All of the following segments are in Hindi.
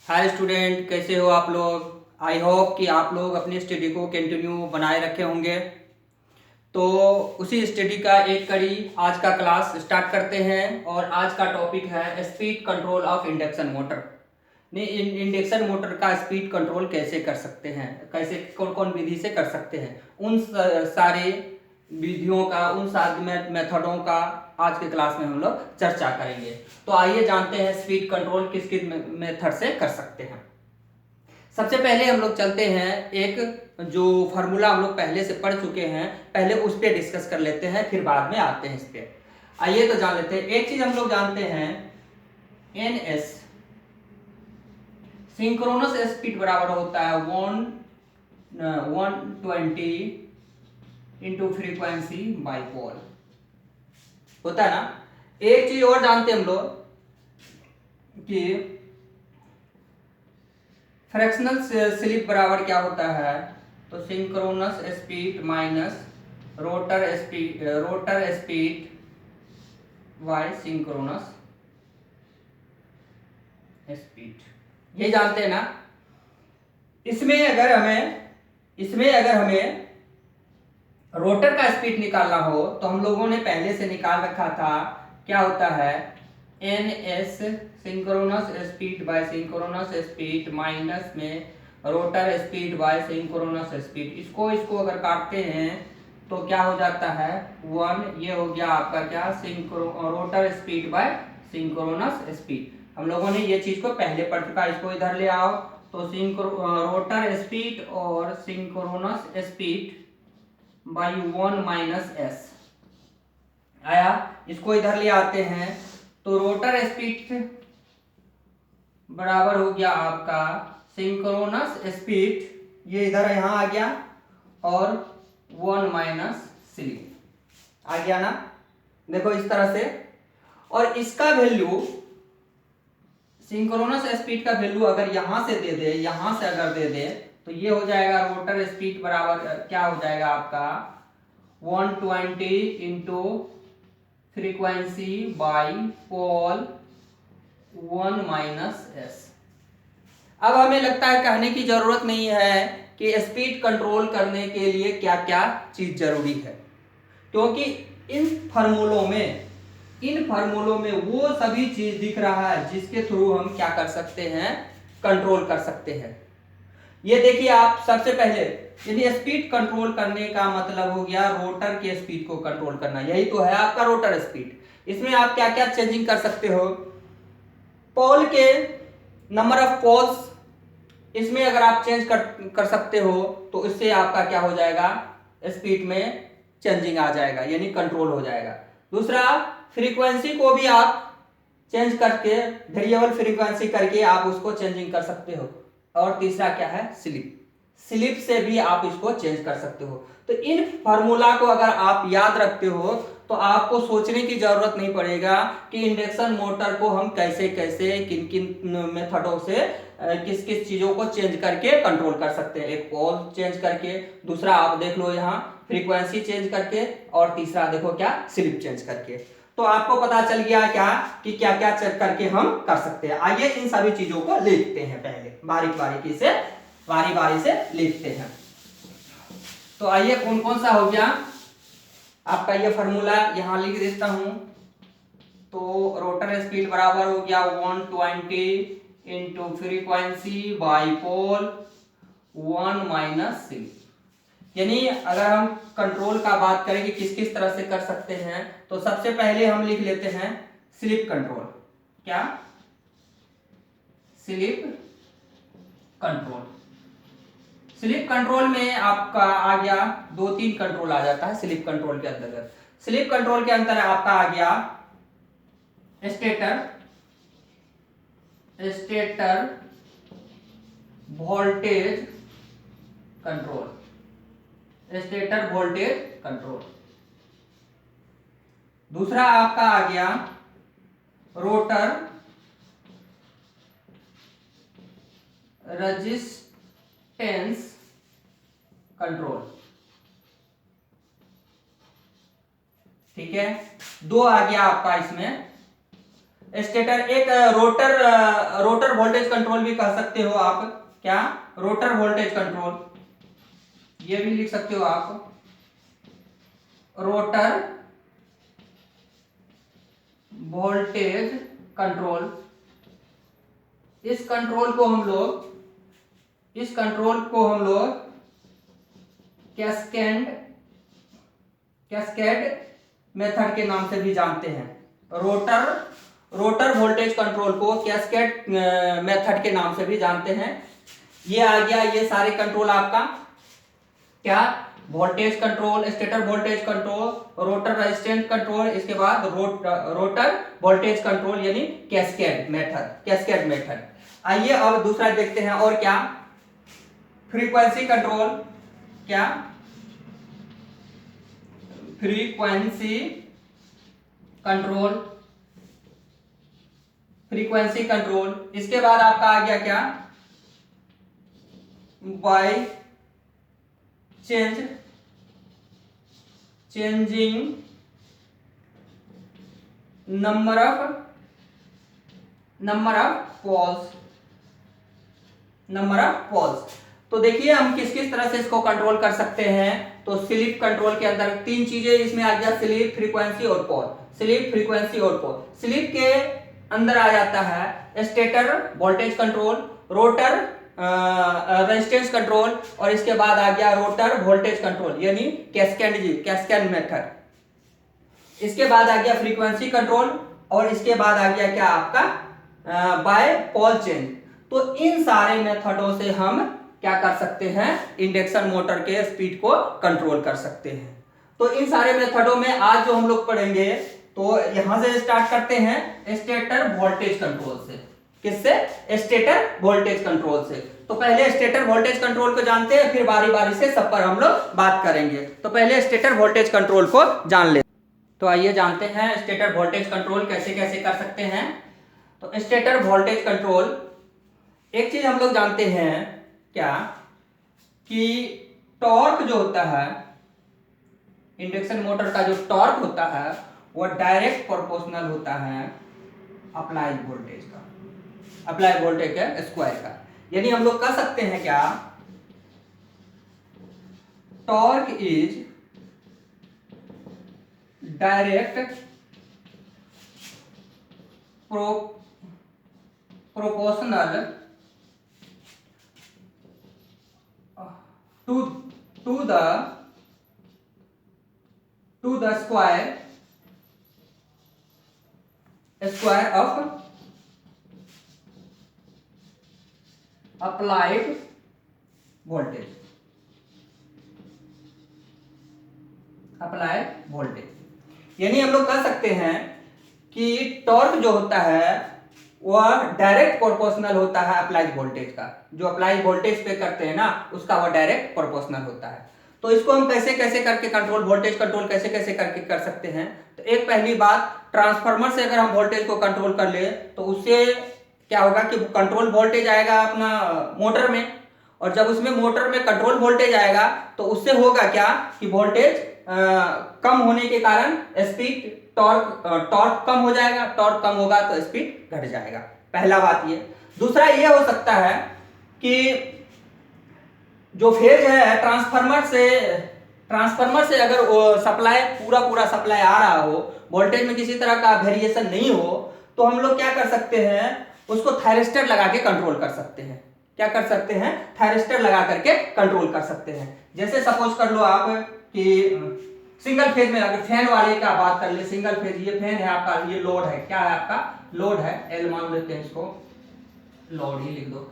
हाय स्टूडेंट, कैसे हो आप लोग। आई होप कि आप लोग अपनी स्टडी को कंटिन्यू बनाए रखे होंगे। तो उसी स्टडी का एक कड़ी आज का क्लास स्टार्ट करते हैं और आज का टॉपिक है speed control of induction motor. Induction motor का स्पीड कंट्रोल कैसे कर सकते हैं, कैसे कौन कौन विधि से कर सकते हैं, उन सारे विधियों का, उन सारे मेथडों का आज के क्लास में हम लोग चर्चा करेंगे। तो आइए जानते हैं स्पीड कंट्रोल किस किस मेथड से कर सकते हैं। सबसे पहले हम लोग चलते हैं, एक जो फार्मूला हम लोग पहले से पढ़ चुके हैं, पहले उस पर डिस्कस कर लेते हैं, फिर बाद में आते हैं इस पे। आइए तो जान लेते हैं। एक चीज हम लोग जानते हैं, एन एस सिंक्रोनस स्पीड बराबर होता है 120 इंटू फ्रीक्वेंसी बाई पोल, होता है ना। एक चीज और जानते हैं हम लोग कि फ्रैक्शनल स्लिप बराबर क्या होता है, तो synchronous speed minus rotor speed by synchronous speed, ये जानते हैं ना। इसमें अगर हमें रोटर का स्पीड निकालना हो तो हम लोगों ने पहले से निकाल रखा था, क्या होता है, N S synchronous speed by synchronous speed minus में rotor speed by synchronous speed. इसको अगर काटते हैं तो क्या हो जाता है, 1, ये हो गया आपका क्या, rotor speed by synchronous speed. हम लोगों ने ये चीज को पहले पढ़ चुका, इसको इधर ले आओ। तो रोटर स्पीड और synchronous speed by 1 minus S आया। इसको इधर ले आते हैं तो रोटर स्पीड बराबर हो गया आपका सिंक्रोनस स्पीड, ये इधर यहां आ गया, और 1 माइनस स्लिप आ गया ना। देखो इस तरह से, और इसका वैल्यू, सिंक्रोनस स्पीड का वैल्यू अगर यहां से दे दे, यहां से अगर दे दे, तो ये हो जाएगा रोटर स्पीड बराबर क्या हो जाएगा आपका 120 into frequency by pole 1 minus S. अब हमें लगता है कहने की जरूरत नहीं है कि स्पीड कंट्रोल करने के लिए क्या क्या चीज जरूरी है, क्योंकि इन फार्मूलों में वो सभी चीज दिख रहा है जिसके थ्रू हम क्या कर सकते हैं, कंट्रोल कर सकते हैं। ये देखिए आप, सबसे पहले यदि स्पीड कंट्रोल करने का मतलब हो गया रोटर के स्पीड को कंट्रोल करना, यही तो है आपका रोटर स्पीड। इसमें आप क्या क्या चेंजिंग कर सकते हो, पोल के नंबर ऑफ पोल्स, इसमें अगर आप चेंज कर सकते हो तो इससे आपका क्या हो जाएगा, स्पीड में चेंजिंग आ जाएगा, यानी कंट्रोल हो जाएगा। दूसरा, फ्रीक्वेंसी को भी आप चेंज करके, वेरिएबल फ्रीक्वेंसी करके आप उसको चेंजिंग कर सकते हो। और तीसरा क्या है, स्लिप से भी आप इसको चेंज कर सकते हो। तो इन फार्मूला को अगर आप याद रखते हो तो आपको सोचने की जरूरत नहीं पड़ेगा कि इंडक्शन मोटर को हम कैसे कैसे, किन किन मेथडों से, किस किस चीजों को चेंज करके कंट्रोल कर सकते हैं। एक पोल चेंज करके, दूसरा आप देख लो यहाँ फ्रीक्वेंसी चेंज करके, और तीसरा देखो क्या, स्लिप चेंज करके। तो आपको पता चल गया क्या कि क्या क्या चेक करके हम कर सकते हैं। आइए इन सभी चीजों को लिखते हैं, पहले बारी बारी से लिखते हैं। तो आइए कौन कौन सा हो गया आपका, ये फार्मूला यहां लिख देता हूं। तो रोटर स्पीड बराबर हो गया 120 into frequency by pole 1 minus slip. यानी अगर हम कंट्रोल का बात करें कि किस किस तरह से कर सकते हैं, तो सबसे पहले हम लिख लेते हैं स्लिप कंट्रोल। क्या, स्लिप कंट्रोल। स्लिप कंट्रोल में आपका आ गया, 2-3 कंट्रोल आ जाता है स्लिप कंट्रोल के अंतर्गत। स्लिप कंट्रोल के अंतर आपका आ गया stator voltage control, stator voltage control. दूसरा आपका आ गया रोटर रेजिस्टेंस कंट्रोल। ठीक है, 2 आ गया आपका इसमें स्टेटर, एक रोटर, रोटर वोल्टेज कंट्रोल भी कह सकते हो आप। क्या? रोटर वोल्टेज कंट्रोल, ये भी लिख सकते हो आप, रोटर वोल्टेज कंट्रोल। इस कंट्रोल को हम लोग कैस्केड मेथड के नाम से भी जानते हैं। रोटर वोल्टेज कंट्रोल को कैस्केड मेथड के नाम से भी जानते हैं। ये आ गया, ये सारे कंट्रोल आपका क्या? Voltage control, stator voltage control, rotor resistance control, इसके बाद रोटर वोल्टेज कंट्रोल यानी कैस्केड मेथड। आइए अब दूसरा देखते हैं, और क्या? Frequency control. क्या? Frequency control. इसके बाद आपका आ गया क्या? By changing number of poles. तो देखिए हम किस किस तरह से इसको कंट्रोल कर सकते हैं। तो स्लीप कंट्रोल के अंदर तीन चीजें इसमें आ गया, स्लीप, फ्रीक्वेंसी और पोल। स्लीप के अंदर आ जाता है stator voltage control, rotor resistance control, और इसके बाद आ गया रोटर वोल्टेज कंट्रोल यानी कैस्केड मेथड। इसके बाद आ गया फ्रीक्वेंसी कंट्रोल, और इसके बाद आ गया क्या आपका? बाय पोल चेंज। तो इन सारे मेथडों से हम क्या कर सकते हैं? इंडक्शन मोटर के स्पीड को कंट्रोल कर सकते हैं। तो इन सारे मेथडों में आज जो हम लोग पढ़ेंगे, तो यहां से स्टार्ट करते हैं स्टेटर वोल्टेज कंट्रोल से। किससे? स्टेटर वोल्टेज कंट्रोल से। तो पहले स्टेटर वोल्टेज कंट्रोल को जानते हैं, फिर बारी बारी से सब पर हम लोग बात करेंगे। तो पहले स्टेटर वोल्टेज कंट्रोल को जान ले। तो आइए जानते हैं स्टेटर वोल्टेज कंट्रोल कैसे कैसे कर सकते हैं। तो स्टेटर वोल्टेज कंट्रोल, एक चीज हम लोग जानते हैं क्या? कि टॉर्क जो होता है, इंडक्शन मोटर का जो टॉर्क होता है वो डायरेक्ट प्रोपोर्शनल होता है अप्लाइड वोल्टेज के स्क्वायर का। यानी हम लोग कह सकते हैं क्या? Torque is direct proportional to the square of applied voltage। यानी हम लोग कह सकते हैं कि टॉर्क जो होता है वह डायरेक्ट प्रोपोर्शनल होता है अप्लाइड वोल्टेज का। जो अप्लाइड वोल्टेज पे करते हैं ना, उसका वह डायरेक्ट प्रोपोर्शनल होता है। तो इसको हम कैसे कैसे करके वोल्टेज कंट्रोल कैसे कैसे करके कर सकते हैं। तो एक पहली बात, ट्रांसफार्मर से अगर हम वोल्टेज को कंट्रोल कर ले तो उससे क्या होगा कि कंट्रोल वोल्टेज आएगा अपना मोटर में, और जब उसमें मोटर में कंट्रोल वोल्टेज आएगा तो उससे होगा क्या कि वोल्टेज कम होने के कारण स्पीड टॉर्क कम हो जाएगा। टॉर्क कम होगा तो स्पीड घट जाएगा। पहला बात ये। दूसरा ये हो सकता है कि जो फेज है ट्रांसफार्मर से अगर सप्लाई पूरा सप्लाई आ रहा हो, वोल्टेज में किसी तरह का वेरिएशन नहीं हो, तो हम लोग क्या कर सकते हैं? उसको थायरिस्टर लगा के कंट्रोल कर सकते हैं। क्या कर सकते हैं? थायरिस्टर लगा करके कंट्रोल कर सकते हैं। जैसे सपोज कर लो आप कि सिंगल फेज में, अगर फैन वाले का बात कर ले, सिंगल फेज, ये फैन है आपका, ये लोड है। क्या है आपका? लोड है, एल मान लेते हैं, इसको लोड ही लिख दो।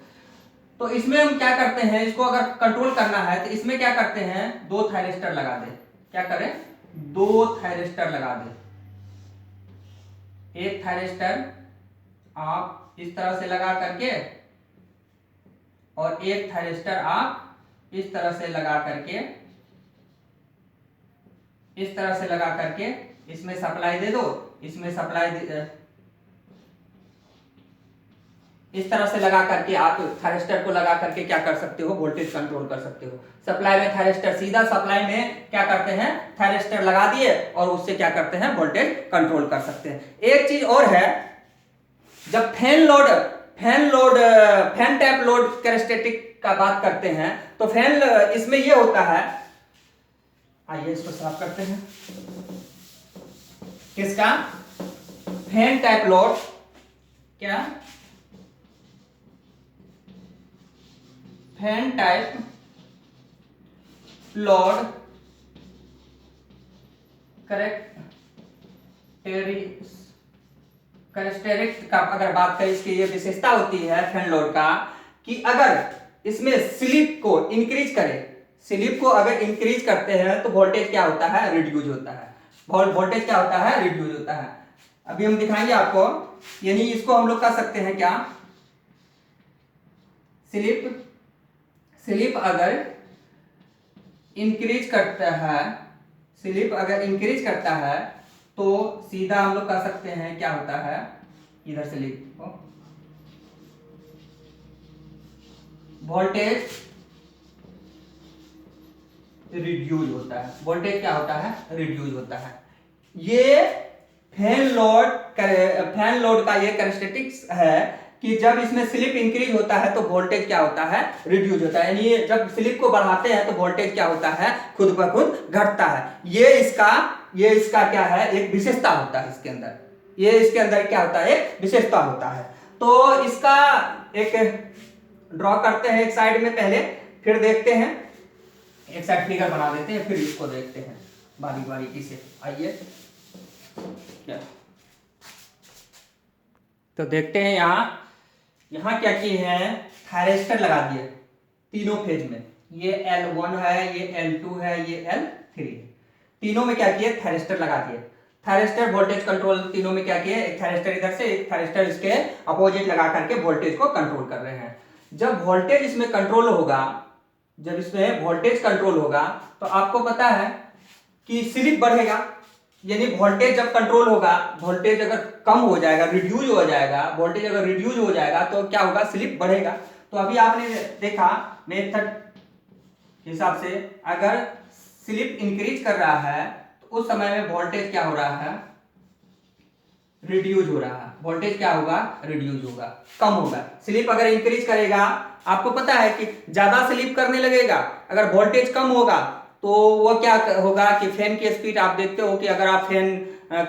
तो इसमें हम क्या करते हैं? इसको अगर कंट्रोल करना है तो इसमें क्या करते हैं? 2 थायरिस्टर लगा दे। क्या करें? 2 थायरिस्टर लगा दे। एक थायरिस्टर आप इस तरह से लगा करके, और एक थायरिस्टर आप इस तरह से लगा करके इसमें सप्लाई दे दो। इसमें सप्लाई इस तरह से लगा करके आप थायरिस्टर को लगा करके क्या कर सकते हो? वोल्टेज कंट्रोल कर सकते हो। सप्लाई में थायरिस्टर, सीधा सप्लाई में क्या करते हैं? थायरिस्टर लगा दिए और उससे क्या करते हैं? वोल्टेज कंट्रोल कर सकते हैं। एक चीज और है जब फैन टैप लोड कैरेक्टरिस्टिक का बात करते हैं तो फैन इसमें ये होता है, आइए इसको साफ करते हैं। किसका? फैन टैप लोड, क्या? फैन टाइप लोड कैरेक्टरिस्टिक का अगर बात करें, इसकी ये विशेषता होती है फैन लोड का कि अगर इसमें स्लिप को इंक्रीज करें, स्लिप को अगर इंक्रीज करते हैं तो वोल्टेज क्या होता है? रिड्यूस होता है। वोल्टेज क्या होता है? रिड्यूस होता है। अभी हम दिखाएंगे आपको, यानी इसको हम लोग कर सकते हैं क्या, स्लिप अगर इंक्रीज करता है, स्लिप अगर इंक्रीज करता है तो सीधा हम लोग कर सकते हैं क्या होता है, इधर से लिखो, वोल्टेज रिड्यूस होता है। वोल्टेज क्या होता है? रिड्यूस होता है। ये फैन लोड का ये कैरेक्टरिस्टिक्स है कि जब इसमें स्लिप इंक्रीज होता है तो वोल्टेज क्या होता है? रिड्यूस होता है। यानी जब स्लिप को बढ़ाते हैं तो वोल्टेज क्या होता है? खुद ब खुद घटता है। ये इसका क्या है? एक विशेषता होता है इसके अंदर। ये इसके अंदर क्या होता है? एक विशेषता होता है। तो इसका एक ड्रॉ करते हैं एक साइड में पहले, फिर देखते हैं, एक साइड फिगर बना देते हैं, फिर इसको देखते हैं बारीकी से। आइए क्या तो देखते हैं, यहाँ क्या किए हैं? थायरिस्टर लगा दिए तीनों फेज में। ये L1 है, ये L2 है, ये L3 है। तीनों में क्या किए? थायरिस्टर लगा दिए। थायरिस्टर वोल्टेज कंट्रोल, तीनों में क्या किए? एक थायरिस्टर इधर से, एक थायरिस्टर इसके अपोजिट लगा करके वोल्टेज को कंट्रोल कर रहे हैं। जब वोल्टेज इसमें कंट्रोल होगा, जब इसमें वोल्टेज कंट्रोल होगा तो आपको पता है कि स्लिप बढ़ेगा। यानी वोल्टेज जब कंट्रोल होगा, वोल्टेज अगर कम हो जाएगा, रिड्यूस हो जाएगा, वोल्टेज अगर रिड्यूस हो जाएगा तो क्या होगा? स्लिप बढ़ेगा। तो अभी आपने देखा मेथड के हिसाब से, अगर स्लिप इंक्रीज कर रहा है तो उस समय में वोल्टेज क्या हो रहा है? रिड्यूस हो रहा है। वोल्टेज क्या होगा? रिड्यूस होगा, कम होगा। स्लिप अगर इंक्रीज करेगा, आपको पता है कि ज्यादा स्लिप करने लगेगा। अगर वोल्टेज कम होगा तो वो क्या होगा कि फैन की स्पीड, आप देखते हो कि अगर आप फैन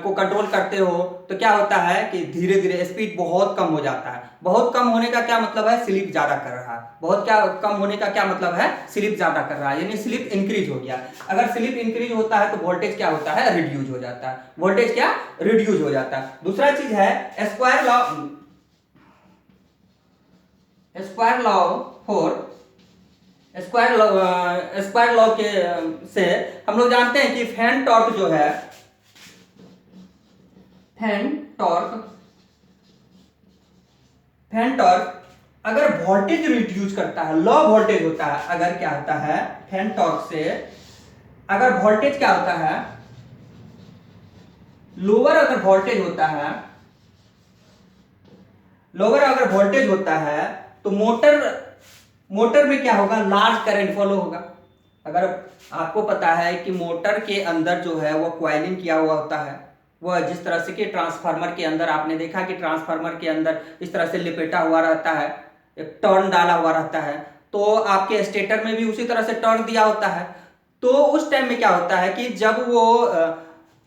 को कंट्रोल करते हो तो क्या होता है कि धीरे धीरे स्पीड बहुत कम हो जाता है। बहुत कम होने का क्या मतलब है? स्लिप ज्यादा कर रहा है। बहुत क्या कम होने का क्या मतलब है? स्लिप ज्यादा कर रहा है, यानी स्लिप इंक्रीज हो गया। अगर स्लिप इंक्रीज होता है तो वोल्टेज क्या होता है? रिड्यूस हो जाता है। वोल्टेज क्या? रिड्यूस हो जाता है। दूसरा चीज है स्क्वायर लॉ के से हम लोग जानते हैं कि फैन टॉर्क जो है, फैन टॉर्क अगर वोल्टेज रिड्यूस करता है, लो वोल्टेज होता है, अगर क्या होता है फैन टॉर्क से, अगर वोल्टेज क्या होता है? लोअर अगर वोल्टेज होता है, लोअर अगर वोल्टेज होता है तो मोटर में क्या होगा? लार्ज करंट फॉलो होगा। अगर आपको पता है कि मोटर के अंदर जो है वो कॉइलिंग किया हुआ होता है, वो जिस तरह से कि ट्रांसफार्मर के अंदर आपने देखा कि ट्रांसफार्मर के अंदर इस तरह से लिपेटा हुआ रहता है, एक टर्न डाला हुआ रहता है, तो आपके स्टेटर में भी उसी तरह से टर्न दिया होता है। तो उस टाइम में क्या होता है कि जब वो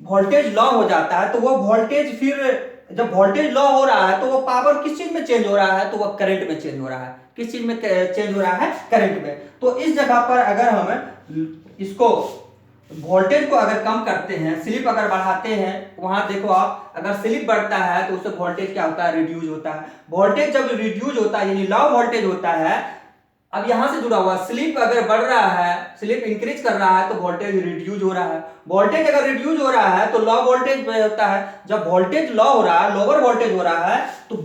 वोल्टेज लॉ हो जाता है तो वो वोल्टेज, फिर जब वोल्टेज लॉ हो रहा है तो वो पावर किस चीज में चेंज हो रहा है? तो वो करंट में चेंज हो रहा है। किस चीज में चेंज हो रहा है? करंट में। तो इस जगह पर अगर हम इसको वोल्टेज को अगर कम करते हैं, स्लिप अगर बढ़ाते हैं, वहां देखो आप, अगर स्लिप बढ़ता है तो उससे वोल्टेज क्या होता है? रिड्यूस होता है। वोल्टेज जब रिड्यूस होता है यानी लो वोल्टेज होता है, अब यहां से जुड़ा हुआ स्लिप अगर बढ़ रहा है, स्लिप इंक्रीज कर रहा है तो वोल्टेज रिड्यूस हो रहा है। वोल्टेज अगर रिड्यूस हो रहा है तो लो वोल्टेज होता है। जब वोल्टेज लो हो रहा है, लोअर वोल्टेज हो रहा है, तो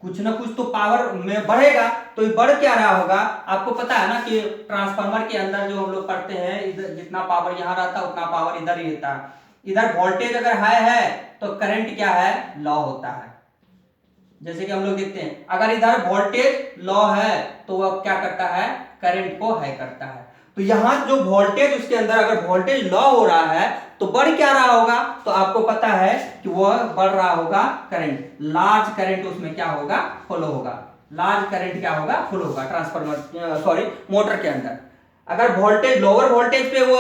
कुछ ना कुछ तो पावर में बढ़ेगा। तो ये बढ़ क्या रहा होगा? आपको पता है ना कि ट्रांसफार्मर के अंदर जो हम लोग पढ़ते हैं, इधर जितना पावर यहाँ रहता है उतना पावर इधर ही रहता है। इधर वोल्टेज अगर हाई है तो करंट क्या है? लो होता है। जैसे कि हम लोग देखते हैं अगर इधर वोल्टेज लो है तो वह क्या करता है? करंट को हाई करता है। तो तो यहाँ जो वोल्टेज उसके अंदर अगर वोल्टेज लो हो रहा है तो बढ़ क्या रहा होगा, तो आपको पता है कि वह बढ़ रहा होगा करंट, लार्ज करंट उसमें क्या होगा, फ्लो होगा, लार्ज करंट क्या होगा, फ्लो होगा ट्रांसफार्मर सॉरी मोटर के अंदर। अगर वोल्टेज लोअर वोल्टेज पे वो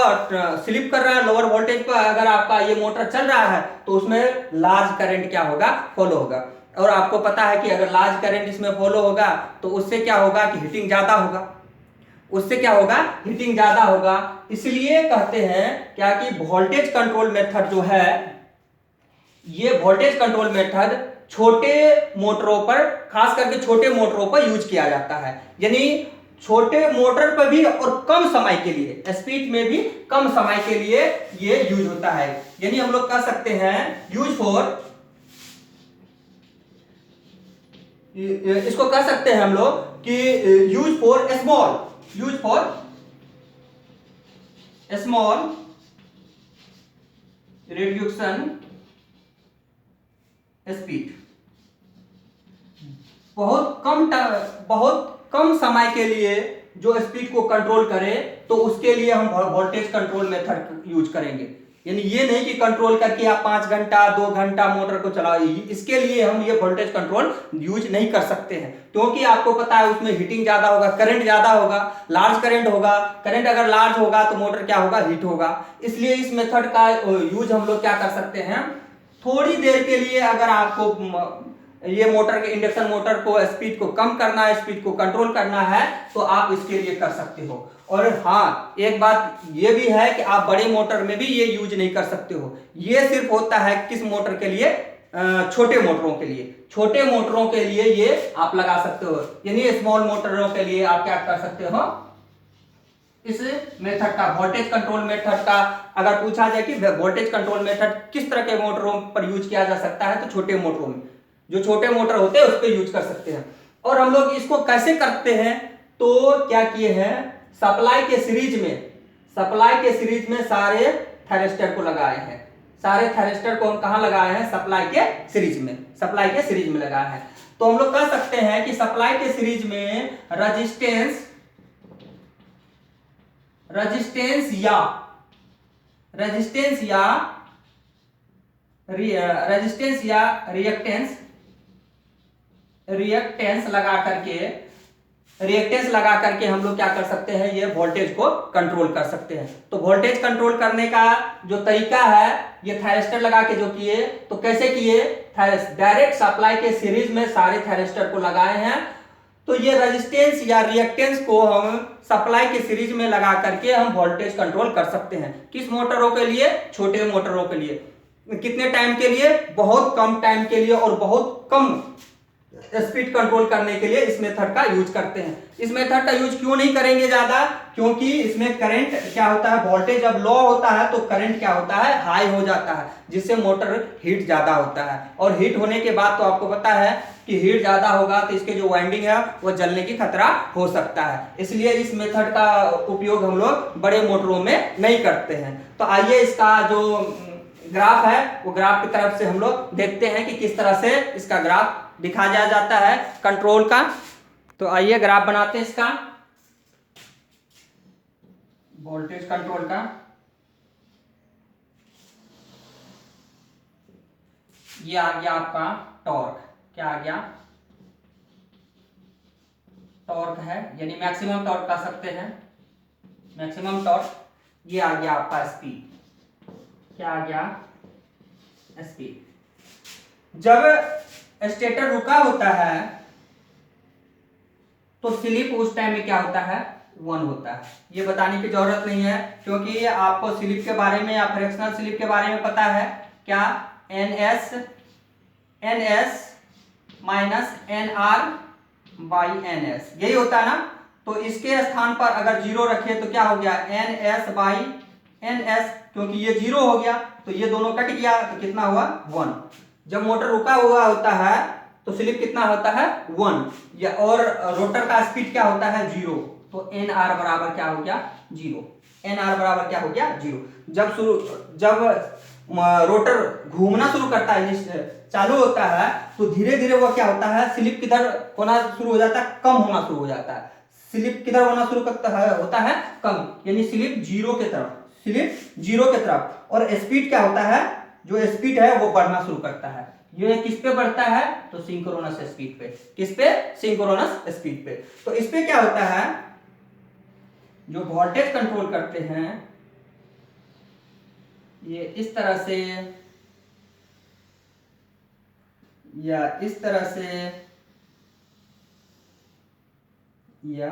स्लिप कर रहा है, लोअर वोल्टेज पर अगर आपका ये मोटर चल रहा है तो उसमें लार्ज करंट क्या होगा, फॉलो होगा। और आपको पता है कि अगर लार्ज करंट इसमें फॉलो होगा तो उससे क्या होगा कि हीटिंग ज्यादा होगा, उससे क्या होगा, हीटिंग ज्यादा होगा। इसलिए कहते हैं क्या कि वोल्टेज कंट्रोल मेथड जो है, ये वोल्टेज कंट्रोल मेथड छोटे मोटरों पर, खास करके छोटे मोटरों पर यूज किया जाता है। यानी छोटे मोटर पर भी और कम समय के लिए, स्पीड में भी कम समय के लिए ये यूज होता है। यानी हम लोग कह सकते हैं यूज फॉर, इसको कह सकते हैं हम लोग कि use for small, use for small reduction speed. बहुत कम समय के लिए जो स्पीड को कंट्रोल करे तो उसके लिए हम वोल्टेज कंट्रोल मेथड यूज करेंगे। यानी ये नहीं कि कंट्रोल करके आप 5 घंटा 2 घंटा मोटर को चलाओ, इसके लिए हम ये वोल्टेज कंट्रोल यूज नहीं कर सकते हैं, क्योंकि आपको पता है उसमें हीटिंग ज्यादा होगा, करंट ज्यादा होगा, लार्ज करंट होगा, करंट अगर लार्ज होगा तो मोटर क्या होगा, हीट होगा। इसलिए इस मेथड का यूज हम लोग क्या कर सकते हैं, थोड़ी देर के लिए अगर आपको ये मोटर के इंडक्शन मोटर को स्पीड को कम करना है, स्पीड को कंट्रोल करना है तो आप इसके लिए कर सकते हो। और हाँ, एक बात ये भी है कि आप बड़े मोटर में भी ये यूज नहीं कर सकते हो। ये सिर्फ होता है किस मोटर के लिए, छोटे मोटरों के लिए, छोटे मोटरों के लिए ये आप लगा सकते हो। यानी स्मॉल मोटरों के लिए आप क्या कर सकते हो, इस मेथड का, वोल्टेज कंट्रोल मेथड का अगर पूछा जाए कि वोल्टेज कंट्रोल मेथड किस तरह के मोटरों पर यूज किया जा सकता है, तो छोटे मोटरों में, जो छोटे मोटर होते हैं उस पर यूज कर सकते हैं। और हम लोग इसको कैसे करते हैं, तो क्या किए हैं, सप्लाई के सीरीज में सारे थायरिस्टर को लगाए हैं, सारे थायरिस्टर को हम कहां लगाए हैं, सप्लाई के सीरीज में लगाए हैं। तो हम लोग कह सकते हैं कि सप्लाई के सीरीज में रेजिस्टेंस या रिएक्टेंस लगा करके हम लोग क्या कर सकते हैं, ये वोल्टेज को कंट्रोल कर सकते हैं। तो वोल्टेज कंट्रोल करने का जो तरीका है, ये थायरिस्टर लगा के जो किए, तो कैसे किए, डायरेक्ट सप्लाई के सीरीज में सारे थायरिस्टर को लगाए हैं। तो ये रेजिस्टेंस या रिएक्टेंस को हम सप्लाई के सीरीज में लगा करके हम वोल्टेज कंट्रोल कर सकते हैं। किस मोटरों के लिए, छोटे मोटरों के लिए। कितने टाइम के लिए, बहुत कम टाइम के लिए और बहुत कम स्पीड कंट्रोल करने के लिए इस मेथड का यूज करते हैं। इस मेथड का यूज क्यों नहीं करेंगे ज्यादा, क्योंकि इसमें करंट क्या होता है, वोल्टेज जब लो होता है तो करंट क्या होता है, हाई हो जाता है, जिससे मोटर हीट ज्यादा होता है। और हीट होने के बाद तो आपको पता है कि हीट ज्यादा होगा तो इसके जो वाइंडिंग है वो जलने की खतरा हो सकता है। इसलिए इस मेथड का उपयोग हम लोग बड़े मोटरों में नहीं करते हैं। तो आइए इसका जो ग्राफ है वो ग्राफ की तरफ से हम लोग देखते हैं कि किस तरह से इसका ग्राफ दिखाया जाता है कंट्रोल का। तो आइए ग्राफ बनाते हैं इसका, वोल्टेज कंट्रोल का। ये आ गया आपका टॉर्क, क्या आ गया, टॉर्क है, यानी मैक्सिमम टॉर्क कह सकते हैं, मैक्सिमम टॉर्क। ये आ गया आपका स्पीड, क्या आ गया, स्पीड। जब स्टेटर रुका होता है तो स्लिप उस टाइम में क्या होता है, 1 होता है। ये बताने की जरूरत नहीं है, क्योंकि आपको स्लिप के बारे में या फ्रैक्शनल स्लिप के बारे में पता है, क्या, NS माइनस NR/NS, यही होता है ना। तो इसके स्थान पर अगर 0 रखे तो क्या हो गया, NS/NS, क्योंकि ये 0 हो गया तो ये दोनों कट गया, तो कितना हुआ, 1। जब मोटर रुका हुआ होता है तो स्लिप कितना होता है, 1, या और रोटर का स्पीड क्या होता है, 0। तो NR बराबर क्या हो गया, 0। NR बराबर क्या हो गया, 0। जब रोटर घूमना शुरू करता है, चालू होता है, तो धीरे धीरे वो क्या होता है, स्लिप किधर होना शुरू हो जाता है, कम होना शुरू हो जाता है। स्लिप किधर होना शुरू करता है, होता है कम, यानी स्लिप जीरो के तरफ, स्लिप जीरो के तरफ। और स्पीड क्या होता है, जो स्पीड है वो बढ़ना शुरू करता है। ये किस पे बढ़ता है, तो सिंक्रोनस स्पीड पे। किस पे, सिंक्रोनस स्पीड पे। तो इस पे क्या होता है, जो वोल्टेज कंट्रोल करते हैं ये इस तरह से या इस तरह से या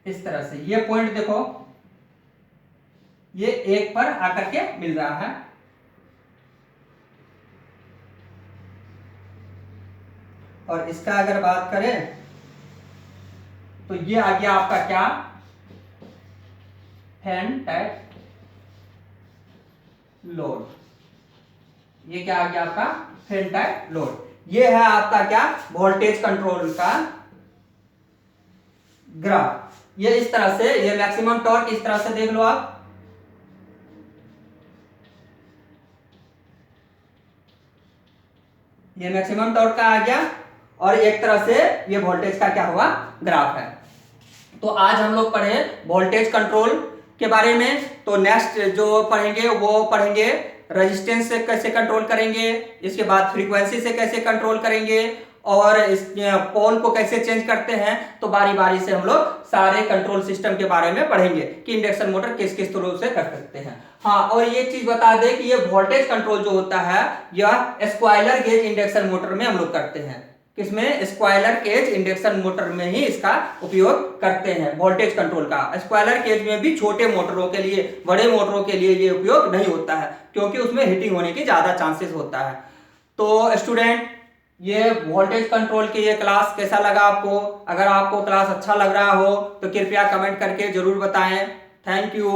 इस तरह से, ये पॉइंट देखो ये एक पर आकर के मिल रहा है। और इसका अगर बात करें तो ये आ गया आपका क्या, फैन टाइप लोड। ये क्या आ गया आपका, फैन टाइप लोड। ये है आपका क्या, वोल्टेज कंट्रोल का ग्राफ। ये इस तरह से, ये मैक्सिमम टॉर्क इस तरह से देख लो आप, ये मैक्सिमम टॉर्क का आ गया, और एक तरह से ये वोल्टेज का क्या हुआ, ग्राफ है। तो आज हम लोग पढ़े वोल्टेज कंट्रोल के बारे में। तो नेक्स्ट जो पढ़ेंगे वो पढ़ेंगे रेजिस्टेंस से कैसे कंट्रोल करेंगे, इसके बाद फ्रीक्वेंसी से कैसे कंट्रोल करेंगे, और इस पोल को कैसे चेंज करते हैं। तो बारी बारी से हम लोग सारे कंट्रोल सिस्टम के बारे में पढ़ेंगे कि इंडक्शन मोटर किस किस तरह से कर सकते हैं। हाँ, और ये चीज बता दें कि ये वोल्टेज कंट्रोल जो होता है यह स्क्वायलर गेज इंडक्शन मोटर में हम लोग करते हैं। किसमें, स्क्वायलर केज इंडक्शन मोटर में ही इसका उपयोग करते हैं वोल्टेज कंट्रोल का। स्क्वायलर केज में भी छोटे मोटरों के लिए, बड़े मोटरों के लिए ये उपयोग नहीं होता है, क्योंकि उसमें हीटिंग होने की ज्यादा चांसेस होता है। तो स्टूडेंट, ये वोल्टेज कंट्रोल की ये क्लास कैसा लगा आपको? अगर आपको क्लास अच्छा लग रहा हो तो कृपया कमेंट करके जरूर बताएं। Thank you.